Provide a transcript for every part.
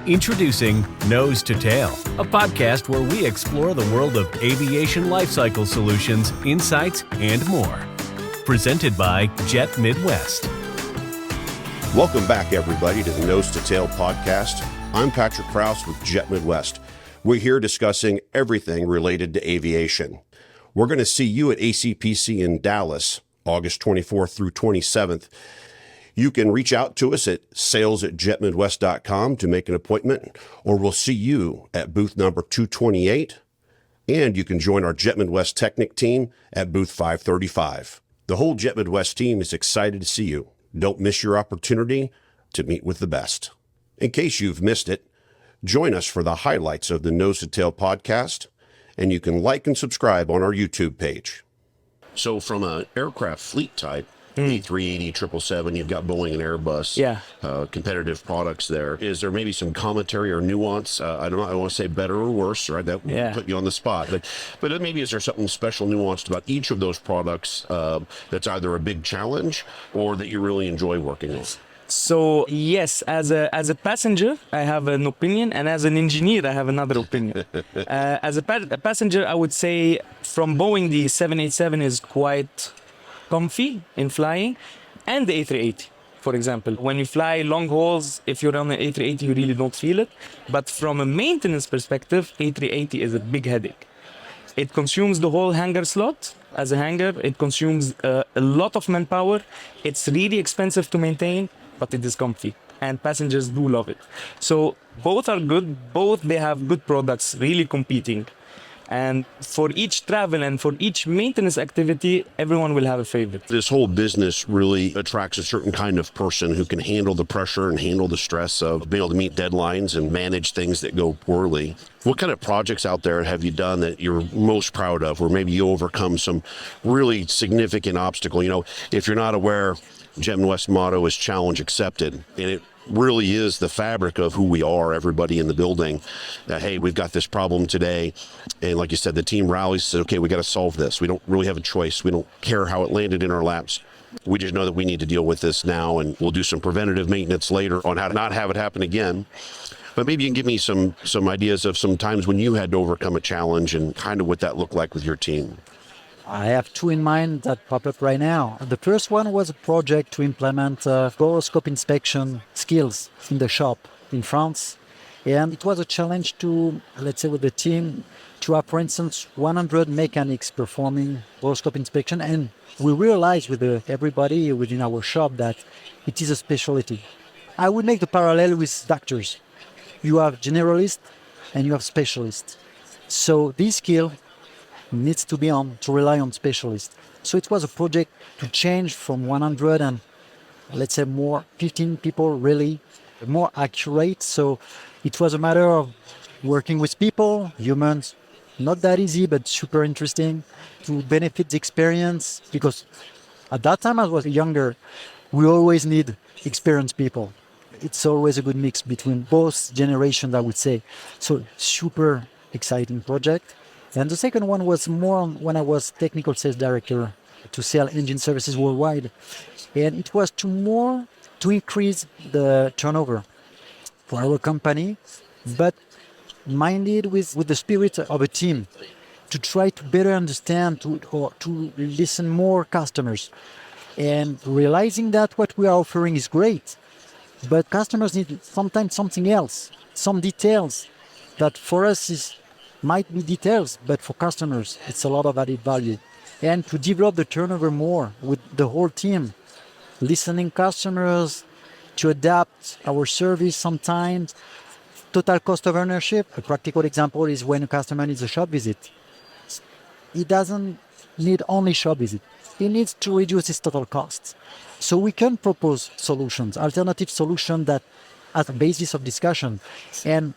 Introducing Nose to Tail, a podcast where we explore the world of aviation lifecycle solutions, insights, and more. Presented by Jet Midwest. Welcome back, everybody, to the Nose to Tail podcast. I'm Patrick Kraus with Jet Midwest. We're here discussing everything related to aviation. We're going to see you at ACPC in Dallas, August 24th through 27th. You can reach out to us at sales@jetmidwest.com to make an appointment, or we'll see you at booth number 228, and you can join our Jet Midwest Technic team at booth 535. The whole Jet Midwest team is excited to see you. Don't miss your opportunity to meet with the best. In case you've missed it, join us for the highlights of the Nose to Tail podcast, and you can like and subscribe on our YouTube page. So from an aircraft fleet type, A380, 777, you've got Boeing and Airbus, competitive products there. Is there maybe some commentary or nuance? I don't know, I want to say better or worse, right? That would put you on the spot. But maybe is there something special nuanced about each of those products that's either a big challenge or that you really enjoy working on? So yes, as a passenger, I have an opinion, and as an engineer, I have another opinion. As a passenger, I would say from Boeing, the 787 is quite comfy in flying, and the A380, for example. When you fly long hauls, if you're on the A380, you really don't feel it. But from a maintenance perspective, A380 is a big headache. It consumes the whole hangar slot as a hangar. It consumes a lot of manpower. It's really expensive to maintain, but it is comfy, and passengers do love it. So both are good. Both, they have good products, really competing. And for each travel and for each maintenance activity, everyone will have a favorite. This whole business really attracts a certain kind of person who can handle the pressure and handle the stress of being able to meet deadlines and manage things that go poorly. What kind of projects out there have you done that you're most proud of, where maybe you overcome some really significant obstacle? You know, if you're not aware, Jet Midwest's motto is challenge accepted, and it really is the fabric of who we are, everybody in the building. Hey, we've got this problem today, and like you said, the team rallies, says, okay, we got to solve this. We don't really have a choice. We don't care how it landed in our laps. We just know that we need to deal with this now, and we'll do some preventative maintenance later on how to not have it happen again. But maybe you can give me some ideas of some times when you had to overcome a challenge and kind of what that looked like with your team. I have two in mind that pop up right now. The first one was a project to implement boroscope inspection skills in the shop in France. And it was a challenge to, let's say with the team, to have, for instance, 100 mechanics performing boroscope inspection. And we realized with everybody within our shop that it is a specialty. I would make the parallel with doctors. You have generalists and you have specialists. So this skill needs to rely on specialists. So it was a project to change from 100 and let's say more 15 people really more accurate. So it was a matter of working with people, humans, not that easy, but super interesting to benefit the experience, because at that time I was younger, we always need experienced people. It's always a good mix between both generations, I would say. So super exciting project. And the second one was more when I was technical sales director to sell engine services worldwide. And it was to increase the turnover for our company, but minded with the spirit of a team to try to better understand or to listen more customers, and realizing that what we are offering is great, but customers need sometimes something else, some details that for us might be details, but for customers, it's a lot of added value. And to develop the turnover more with the whole team, listening customers, to adapt our service sometimes, total cost of ownership. A practical example is when a customer needs a shop visit. He doesn't need only shop visit. He needs to reduce his total costs. So we can propose solutions, alternative solutions that as a basis of discussion. And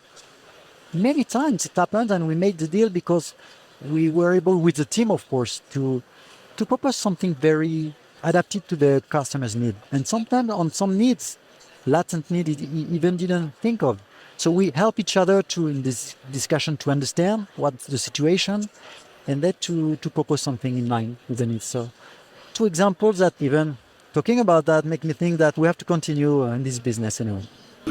many times it happens, and we made the deal because we were able, with the team, of course, to propose something very adapted to the customer's need. And sometimes on some needs, latent need, he even didn't think of. So we help each other in this discussion to understand what's the situation, and then to propose something in line with the needs. So two examples that even talking about that make me think that we have to continue in this business anyway.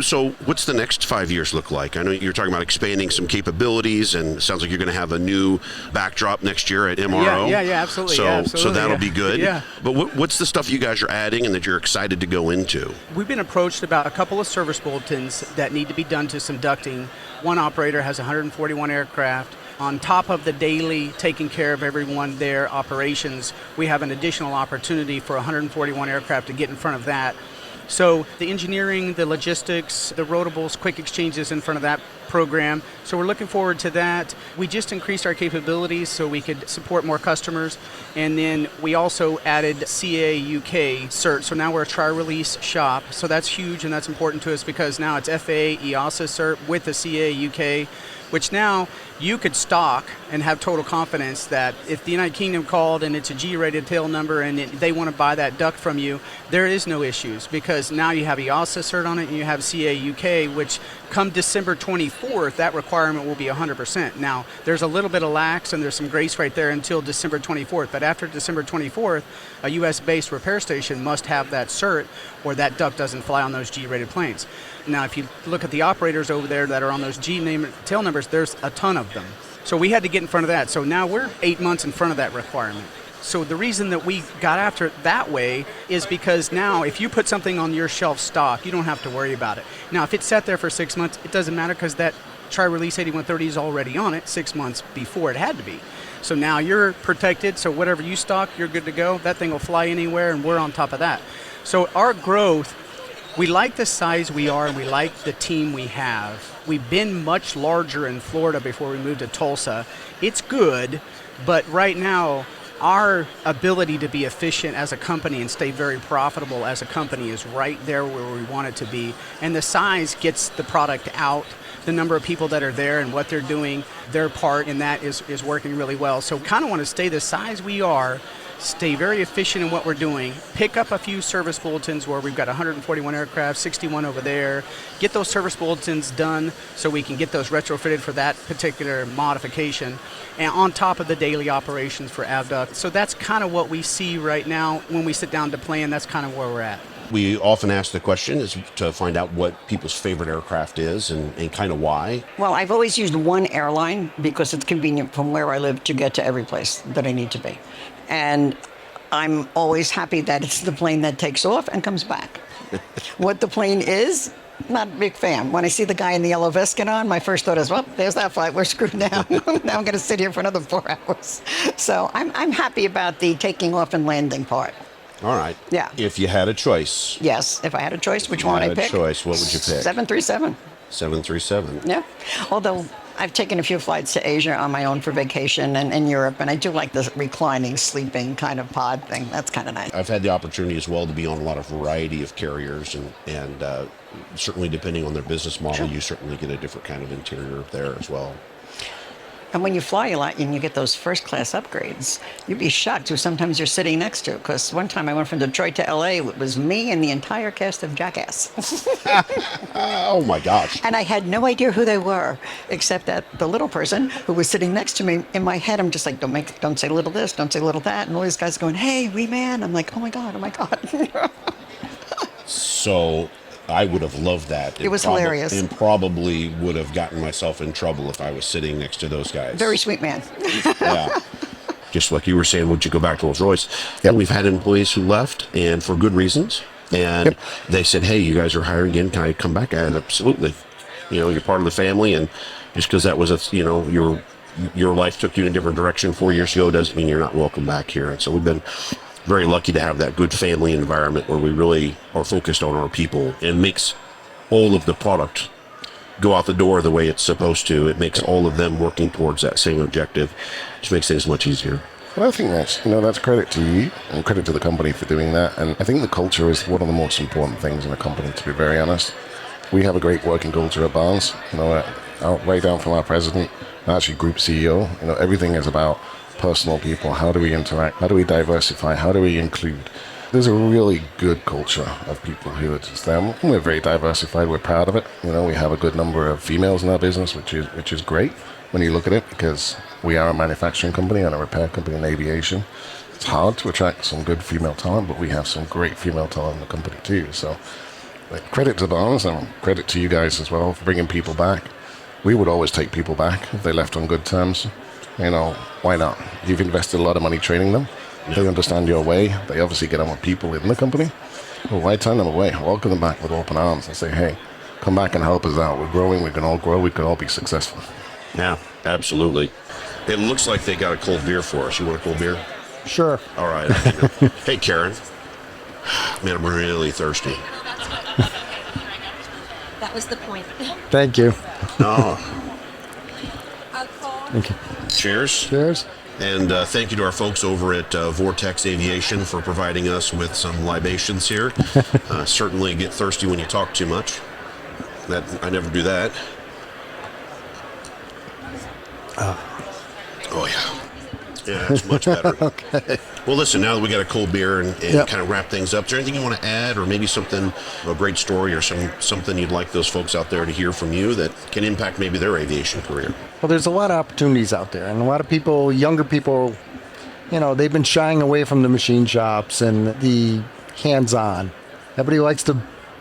So what's the next 5 years look like? I know you're talking about expanding some capabilities, and it sounds like you're going to have a new backdrop next year at MRO. Yeah, absolutely. So that'll be good. Yeah. But what's the stuff you guys are adding and that you're excited to go into? We've been approached about a couple of service bulletins that need to be done to some ducting. One operator has 141 aircraft. On top of the daily taking care of everyone, their operations, we have an additional opportunity for 141 aircraft to get in front of that. So the engineering, the logistics, the rotables, quick exchanges in front of that program. So we're looking forward to that. We just increased our capabilities so we could support more customers. And then we also added CA UK cert. So now we're a tri-release shop. So that's huge and that's important to us because now it's FAA EASA cert with the CA UK, which now you could stock and have total confidence that if the United Kingdom called and it's a G-rated tail number and they want to buy that duct from you, there is no issues because now you have EASA cert on it and you have CA UK, which come December 24th, that requirement will be 100%. Now, there's a little bit of lax and there's some grace right there until December 24th, but after December 24th, a U.S.-based repair station must have that cert or that duct doesn't fly on those G-rated planes. Now, if you look at the operators over there that are on those tail numbers, there's a ton of them. So we had to get in front of that. So now we're 8 months in front of that requirement. So the reason that we got after it that way is because now if you put something on your shelf stock, you don't have to worry about it. Now, if it sat there for 6 months, it doesn't matter because that tri-release 8130 is already on it 6 months before it had to be. So now you're protected. So whatever you stock, you're good to go. That thing will fly anywhere, and we're on top of that. So our growth, we like the size we are, and we like the team we have. We've been much larger in Florida before we moved to Tulsa. It's good, but right now, our ability to be efficient as a company and stay very profitable as a company is right there where we want it to be. And the size gets the product out. The number of people that are there and what they're doing, their part in that is working really well. So kind of want to stay the size we are, stay very efficient in what we're doing, pick up a few service bulletins where we've got 141 aircraft, 61 over there, get those service bulletins done so we can get those retrofitted for that particular modification, and on top of the daily operations for AvDuct. So that's kind of what we see right now when we sit down to plan. That's kind of where we're at. We often ask the question is to find out what people's favorite aircraft is and kind of why. Well, I've always used one airline because it's convenient from where I live to get to every place that I need to be. And I'm always happy that it's the plane that takes off and comes back. What the plane is, not a big fan. When I see the guy in the yellow vest get on, my first thought is, well, there's that flight. We're screwed now. Now I'm going to sit here for another 4 hours. So I'm happy about the taking off and landing part. All right. Yeah. If you had a choice. Yes. If I had a choice, which one would I pick? Choice, what would you pick? 737. 737. Yeah. Although I've taken a few flights to Asia on my own for vacation and in Europe, and I do like the reclining, sleeping kind of pod thing. That's kind of nice. I've had the opportunity as well to be on a lot of variety of carriers, and certainly depending on their business model, you certainly get a different kind of interior there as well. And when you fly a lot and you get those first class upgrades, you'd be shocked who sometimes you're sitting next to. Because one time I went from Detroit to LA, it was me and the entire cast of Jackass. Oh my gosh. And I had no idea who they were, except that the little person who was sitting next to me, in my head, I'm just like, don't say little this, don't say little that. And all these guys going, hey, wee man. I'm like, oh my God. So I would have loved that. It was hilarious. And probably would have gotten myself in trouble if I was sitting next to those guys. Very sweet man. Yeah. Just like you were saying, would you go back to Rolls-Royce? Yep. We've had employees who left, and for good reasons. And they said, hey, you guys are hiring again. Can I come back? I said, absolutely. You know, you're part of the family, and just because that was, your life took you in a different direction 4 years ago doesn't mean you're not welcome back here. And so we've been very lucky to have that good family environment where we really are focused on our people, and makes all of the product go out the door the way it's supposed to. It makes all of them working towards that same objective. Just makes things much easier. Well, I think that's credit to you and credit to the company for doing that. And I think the culture is one of the most important things in a company, to be very honest. We have a great working culture at Barnes, right down from our president, actually group CEO. Everything is about personal people. How do we interact? How do we diversify? How do we include? There's a really good culture of people who are just there. We're very diversified. We're proud of it. We have a good number of females in our business, which is great when you look at it, because we are a manufacturing company and a repair company in aviation. It's hard to attract some good female talent, but we have some great female talent in the company too. So But credit to Barnes and credit to you guys as well for bringing people back. We would always take people back if they left on good terms. You know, why not? You've invested a lot of money training them. They understand your way. They obviously get on with people in the company. Well, why turn them away? Welcome them back with open arms and say, hey, come back and help us out. We're growing. We can all grow. We can all be successful. Yeah, absolutely. It looks like they got a cold beer for us. You want a cold beer? Sure. All right. Hey, Karen. Man, I'm really thirsty. That was the point. Thank you. No. Thank you. Cheers. Cheers. And thank you to our folks over at Vortex Aviation for providing us with some libations here. Certainly get thirsty when you talk too much. I never do that. Oh, yeah. Yeah, that's much better. Okay. Well, listen, now that we got a cold beer and Yep. kind of wrap things up, is there anything you want to add, or maybe something, a great story or something you'd like those folks out there to hear from you that can impact maybe their aviation career? Well, there's a lot of opportunities out there, and a lot of people, younger people, you know, they've been shying away from the machine shops and the hands-on. Everybody likes to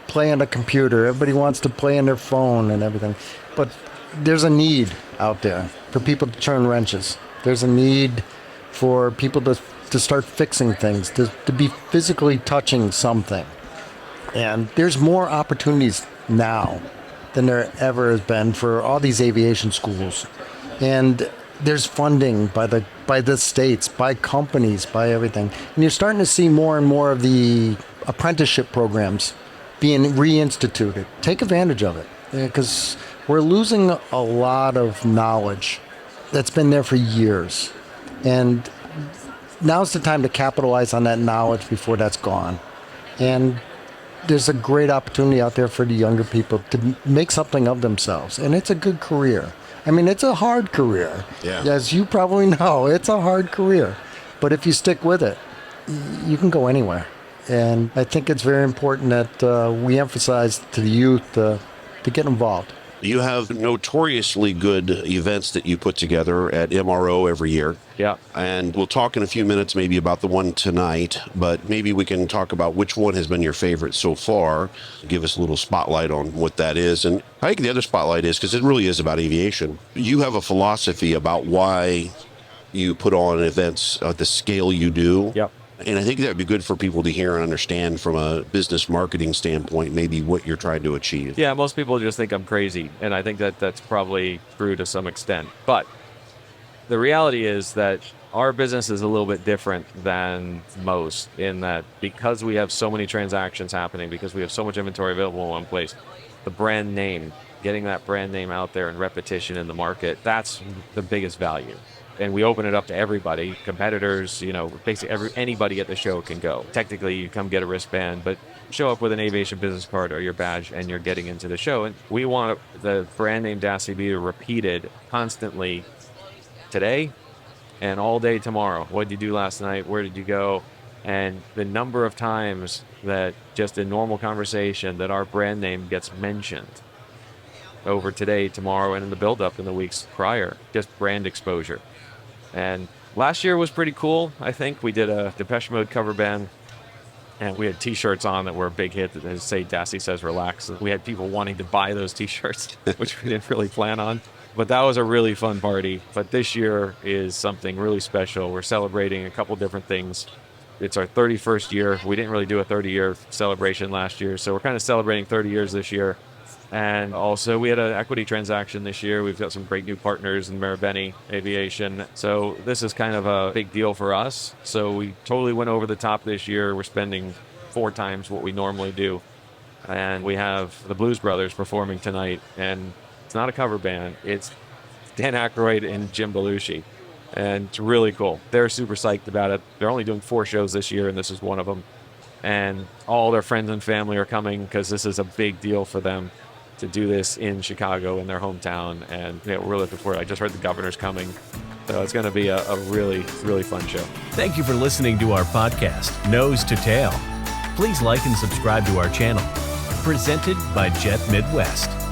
play on a computer. Everybody wants to play on their phone and everything. But there's a need out there for people to turn wrenches. There's a need for people to start fixing things, to be physically touching something. And there's more opportunities now than there ever has been for all these aviation schools. And there's funding by the states, by companies, by everything. And you're starting to see more and more of the apprenticeship programs being reinstituted. Take advantage of it, because we're losing a lot of knowledge that's been there for years. And now's the time to capitalize on that knowledge before that's gone. And there's a great opportunity out there for the younger people to make something of themselves. And it's a good career. I mean, it's a hard career. Yeah. As you probably know, it's a hard career. But if you stick with it, you can go anywhere. And I think it's very important that we emphasize to the youth to get involved. You have notoriously good events that you put together at MRO every year. Yeah. And we'll talk in a few minutes maybe about the one tonight, but maybe we can talk about which one has been your favorite so far. Give us a little spotlight on what that is. And I think the other spotlight is, because it really is about aviation, you have a philosophy about why you put on events at the scale you do. Yep. And I think that would be good for people to hear and understand from a business marketing standpoint, maybe what you're trying to achieve. Yeah, most people just think I'm crazy, and I think that that's probably true to some extent. But the reality is that our business is a little bit different than most, in that because we have so many transactions happening, because we have so much inventory available in one place, the brand name, getting that brand name out there and repetition in the market, that's the biggest value. And we open it up to everybody, competitors, you know, basically anybody at the show can go. Technically, you come get a wristband, but show up with an aviation business card or your badge and you're getting into the show. And we want the brand name DASI be repeated constantly today and all day tomorrow. What did you do last night? Where did you go? And the number of times that just in normal conversation that our brand name gets mentioned over today, tomorrow, and in the build-up in the weeks prior, just brand exposure. And last year was pretty cool. I think we did a Depeche Mode cover band, and we had T-shirts on that were a big hit that say "Dassey says relax." We had people wanting to buy those T-shirts, which we didn't really plan on. But that was a really fun party. But this year is something really special. We're celebrating a couple different things. It's our 31st year. We didn't really do a 30-year celebration last year, so we're kind of celebrating 30 years this year. And also, we had an equity transaction this year. We've got some great new partners in Marubeni Aviation. So this is kind of a big deal for us. So we totally went over the top this year. We're spending 4 times what we normally do. And we have the Blues Brothers performing tonight. And it's not a cover band. It's Dan Aykroyd and Jim Belushi. And it's really cool. They're super psyched about it. They're only doing 4 shows this year, and this is one of them. And all their friends and family are coming because this is a big deal for them to do this in Chicago, in their hometown. And yeah, we're looking forward. I just heard the governor's coming. So it's going to be a really, really fun show. Thank you for listening to our podcast, Nose to Tail. Please like and subscribe to our channel. Presented by Jet Midwest.